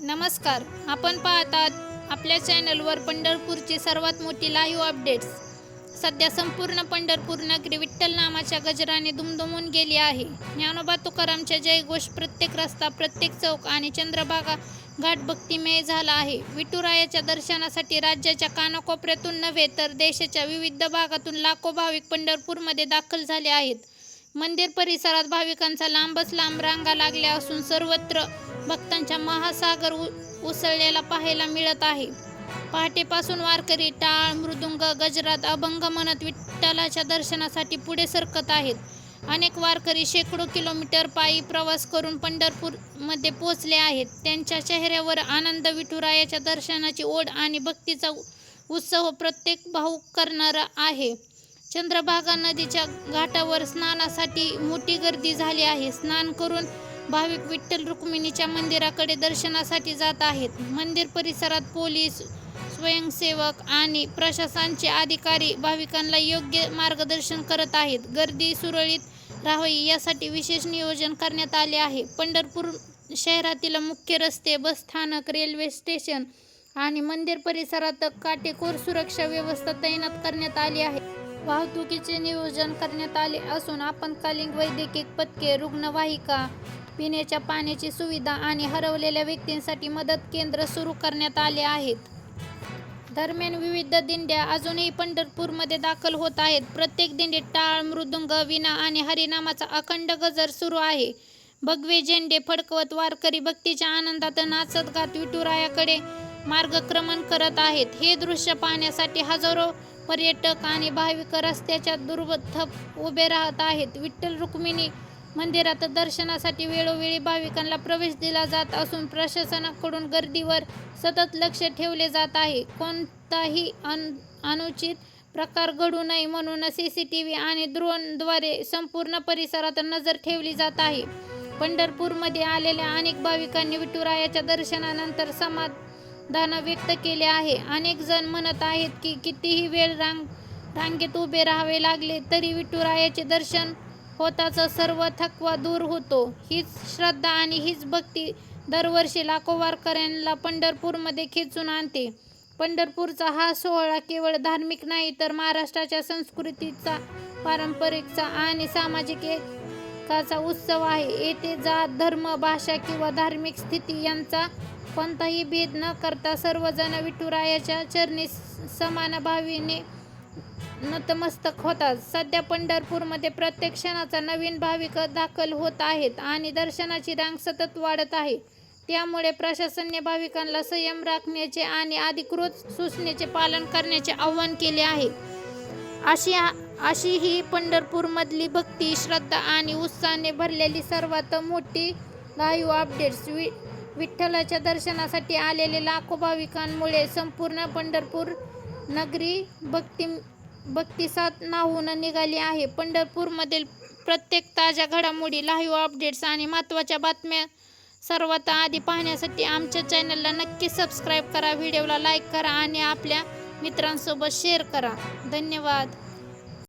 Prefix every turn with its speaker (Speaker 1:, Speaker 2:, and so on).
Speaker 1: नमस्कार. आपण पाहतात आपल्या चॅनलवर पंढरपूरची सर्वात मोठी लाईव्ह अपडेट्स. सध्या संपूर्ण पंढरपूर नगरी विठ्ठल नामाच्या गजराने दुमदुमून गेली आहे. ज्ञानोबा तुकारामच्या जयघोष प्रत्येक रस्ता, प्रत्येक चौक आणि चंद्रभागा घाट भक्तिमय झाला आहे. विठुरायाच्या दर्शनासाठी राज्याच्या कानाकोपऱ्यातून नव्हे तर देशाच्या विविध भागातून लाखो भाविक पंढरपूरमध्ये दाखल झाले आहेत. मंदिर परिसरात भाविकांचा लांबच लांब रांगा लागल्या असून सर्वत्र भक्तांचा महासागर उसळलेला पाहायला मिळत आहे. पहाटेपासून वारकरी टाळ, मृदुंग, गजरात अभंग म्हणत विठ्ठलाच्या दर्शनासाठी पुढे सरकत आहेत. अनेक वारकरी शेकडो किलोमीटर पायी प्रवास करून पंढरपूरमध्ये पोहोचले आहेत. त्यांच्या चेहऱ्यावर आनंद, विठुरायाच्या दर्शनाची ओढ आणि भक्तीचा उत्सव प्रत्येक भावुक करणारा आहे. चंद्रभागा नदीच्या घाटावर स्नानासाठी मोठी गर्दी झाली आहे. स्नान करून भाविक विठ्ठल रुक्मिणीच्या मंदिराकडे दर्शनासाठी जात आहेत. मंदिर परिसरात पोलीस, स्वयंसेवक आणि प्रशासनाचे अधिकारी भाविकांना योग्य मार्गदर्शन करत आहेत. गर्दी सुरळीत राहावी यासाठी विशेष नियोजन करण्यात आले आहे. पंढरपूर शहरातील मुख्य रस्ते, बसस्थानक, रेल्वे स्टेशन आणि मंदिर परिसरात काटेकोर सुरक्षा व्यवस्था तैनात करण्यात आली आहे. वाहतुकीचे नियोजन करण्यात आले असून आपत्कालीन वैद्यकीय पथके, रुग्णवाहिका, पिण्याच्या पाण्याची सुविधा आणि हरवलेल्या व्यक्तींसाठी मदत केंद्र सुरू करण्यात आले आहेत. दरम्यान विविध दिंड्या अजूनही पंढरपूरमध्ये दाखल होत आहेत. प्रत्येक दिंडीत टाळ, मृदुंग, वीणा आणि हरिनामाचा अखंड गजर सुरू आहे. भगवे झेंडे फडकवत वारकरी भक्तीच्या आनंदात नाचत गात विठुरायाकडे मार्गक्रमण करत आहेत. हे दृश्य पाहण्यासाठी हजारो पर्यटक आणि भाविक रस्त्याच्या दुर्गथप उभे राहत आहेत. विठ्ठल रुक्मिणी मंदिरात दर्शनासाठी वेळोवेळी भाविकांना प्रवेश दिला जात असून प्रशासनाकडून गर्दीवर सतत लक्ष ठेवले जात आहे. कोणताही अनुचित प्रकार घडू नये म्हणून CCTV आणि ड्रोनद्वारे संपूर्ण परिसरात नजर ठेवली जात आहे. पंढरपूरमध्ये आलेल्या अनेक भाविकांनी विठुरायाच्या दर्शनानंतर समाधान व्यक्त केले आहे. अनेक जण म्हणत आहेत की कितीही वेळ रांगेत उभे राहावे लागले तरी विठुरायाचे दर्शन होताच सर्व थकवा दूर होतो. हीच श्रद्धा आणि हीच भक्ती दरवर्षी लाखो वारकऱ्यांना पंढरपूरमध्ये खेचून आणते. पंढरपूरचा हा सोहळा केवळ धार्मिक नाही तर महाराष्ट्राच्या संस्कृतीचा, पारंपरिकचा आणि सामाजिक एकाचा उत्सव आहे. येथे जात, धर्म, भाषा किंवा धार्मिक स्थिती यांचा कोणताही भेद न करता सर्वजण विठुरायाच्या चरणी समान भावनेने नतमस्तक होतात. सध्या पंढरपूरमध्ये प्रत्येक क्षणाचा नवीन भाविक दाखल होत आहेत आणि दर्शनाची रांग सतत वाढत आहे. त्यामुळे प्रशासनाने भाविकांना संयम राखण्याचे आणि अधिकृत सूचनेचे पालन करण्याचे आवाहन केले आहे. अशी ही पंढरपूरमधली भक्ती, श्रद्धा आणि उत्साहाने भरलेली सर्वात मोठी लाईव्ह अपडेट्स. विठ्ठलाच्या दर्शनासाठी आलेले लाखो भाविकांमुळे संपूर्ण पंढरपूर नगरी भक्तिसात न्हाऊन निघाली आहे. पंढरपूरमधील प्रत्येक ताज्या घडामोडी, लाईव्ह अपडेट्स आणि महत्त्वाच्या बातम्या सर्वात आधी पाहण्यासाठी आमच्या चॅनलला नक्की सबस्क्राईब करा, व्हिडिओला लाईक करा आणि आपल्या मित्रांसोबत शेअर करा. धन्यवाद.